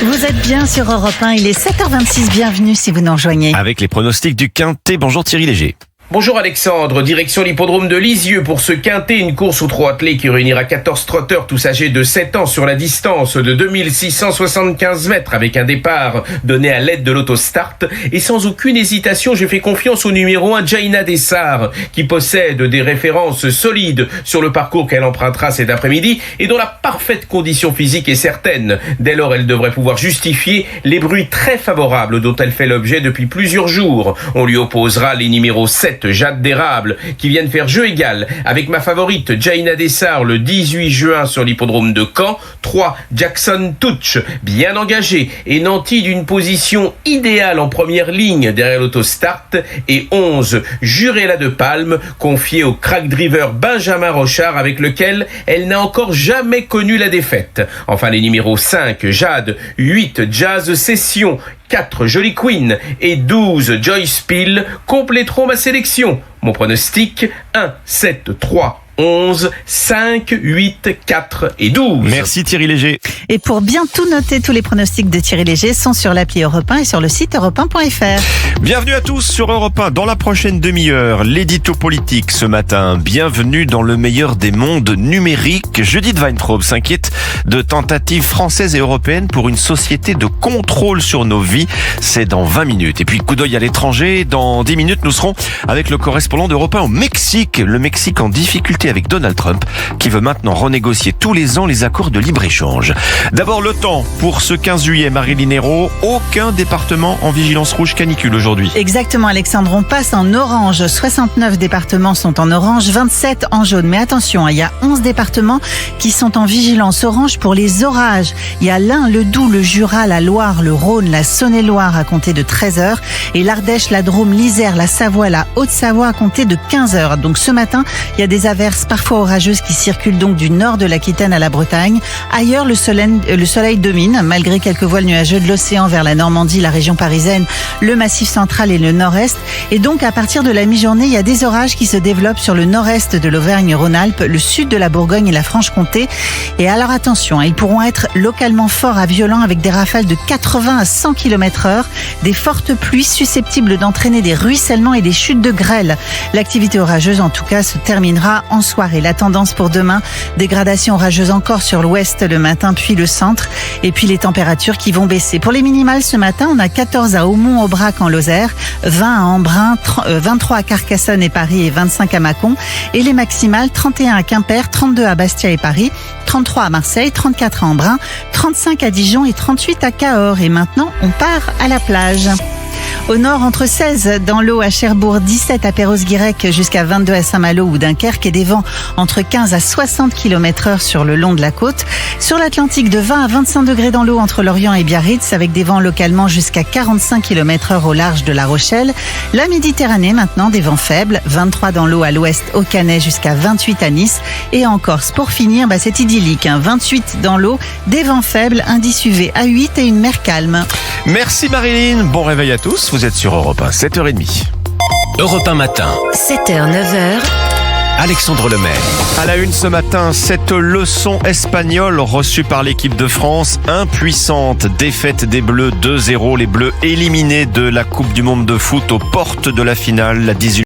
Vous êtes bien sur Europe 1, il est 7h26, bienvenue si vous nous rejoignez. Avec les pronostics du Quintet, bonjour Thierry Léger. Bonjour Alexandre, direction l'hippodrome de Lisieux pour ce Quintet, une course aux trot attelé qui réunira 14 trotteurs tous âgés de 7 ans sur la distance de 2675 mètres avec un départ donné à l'aide de l'autostart. Et sans aucune hésitation, j'ai fait confiance au numéro 1, Jaina Dessart, qui possède des références solides sur le parcours qu'elle empruntera cet après-midi et dont la parfaite condition physique est certaine. Dès lors, elle devrait pouvoir justifier les bruits très favorables dont elle fait l'objet depuis plusieurs jours. On lui opposera les numéros 7, Jade d'Érable, qui viennent faire jeu égal avec ma favorite Jaina Dessart le 18 juin sur l'hippodrome de Caen. 3, Jackson Touch, bien engagé et nanti d'une position idéale en première ligne derrière l'autostart. Et 11, Jurella de Palme, confiée au crack driver Benjamin Rochard avec lequel elle n'a encore jamais connu la défaite. Enfin les numéros 5, Jade, 8, Jazz Session, 4, Jolie Queen et 12, Joyce Peel compléteront ma sélection. Mon pronostic, 1, 7, 3, 11, 5, 8, 4 et 12. Merci Thierry Léger. Et pour bien tout noter, tous les pronostics de Thierry Léger sont sur l'appli Europe 1 et sur le site europe1.fr. Bienvenue à tous sur Europe 1. Dans la prochaine demi-heure, l'édito politique ce matin. Bienvenue dans le meilleur des mondes numériques. Judith Weintraub s'inquiète de tentatives françaises et européennes pour une société de contrôle sur nos vies. C'est dans 20 minutes. Et puis coup d'œil à l'étranger. Dans 10 minutes, nous serons avec le correspondant d'Europe 1 au Mexique. Le Mexique en difficulté avec Donald Trump qui veut maintenant renégocier tous les ans les accords de libre-échange. D'abord le temps pour ce 15 juillet, Marilyn Hérault. Aucun département en vigilance rouge canicule aujourd'hui. Exactement Alexandre, on passe en orange. 69 départements sont en orange, 27 en jaune. Mais attention, il y a 11 départements qui sont en vigilance orange pour les orages. Il y a l'Ain, le Doubs, le Jura, la Loire, le Rhône, la Saône-et-Loire à compter de 13h et l'Ardèche, la Drôme, l'Isère, la Savoie, la Haute-Savoie à compter de 15h. Donc ce matin, il y a des averses parfois orageuses qui circulent donc du nord de l'Aquitaine à la Bretagne. Ailleurs, le soleil domine, malgré quelques voiles nuageux de l'océan vers la Normandie, la région parisienne, le Massif central et le nord-est. Et donc, à partir de la mi-journée, il y a des orages qui se développent sur le nord-est de l'Auvergne-Rhône-Alpes, le sud de la Bourgogne et la Franche-Comté. Et alors attention, ils pourront être localement forts à violents avec des rafales de 80 à 100 km/h, des fortes pluies susceptibles d'entraîner des ruissellements et des chutes de grêle. L'activité orageuse, en tout cas, se terminera en soirée. La tendance pour demain, dégradation orageuse encore sur l'ouest le matin puis le centre et puis les températures qui vont baisser. Pour les minimales ce matin, on a 14 à Aumont-Aubrac en Lozère, 20 à Embrun, 23 à Carcassonne et Paris et 25 à Mâcon et les maximales 31 à Quimper, 32 à Bastia et Paris, 33 à Marseille, 34 à Embrun, 35 à Dijon et 38 à Cahors. Et maintenant, on part à la plage. Au nord, entre 16 dans l'eau à Cherbourg, 17 à Perros-Guirec jusqu'à 22 à Saint-Malo ou Dunkerque et des vents entre 15 à 60 km/h sur le long de la côte. Sur l'Atlantique, de 20 à 25 degrés dans l'eau entre Lorient et Biarritz avec des vents localement jusqu'à 45 km/h au large de La Rochelle. La Méditerranée maintenant, des vents faibles, 23 dans l'eau à l'ouest au Canet jusqu'à 28 à Nice. Et en Corse, pour finir, c'est idyllique, 28 dans l'eau, des vents faibles, indice UV à 8 et une mer calme. Merci Marilyn, bon réveil à tous, vous êtes sur Europe 1, 7h30. Europe 1 matin. 7h, 9h. Alexandre Lemaire. À la une ce matin, cette leçon espagnole reçue par l'équipe de France, impuissante. Défaite des Bleus 2-0, les Bleus éliminés de la Coupe du Monde de foot aux portes de la finale, la 18e.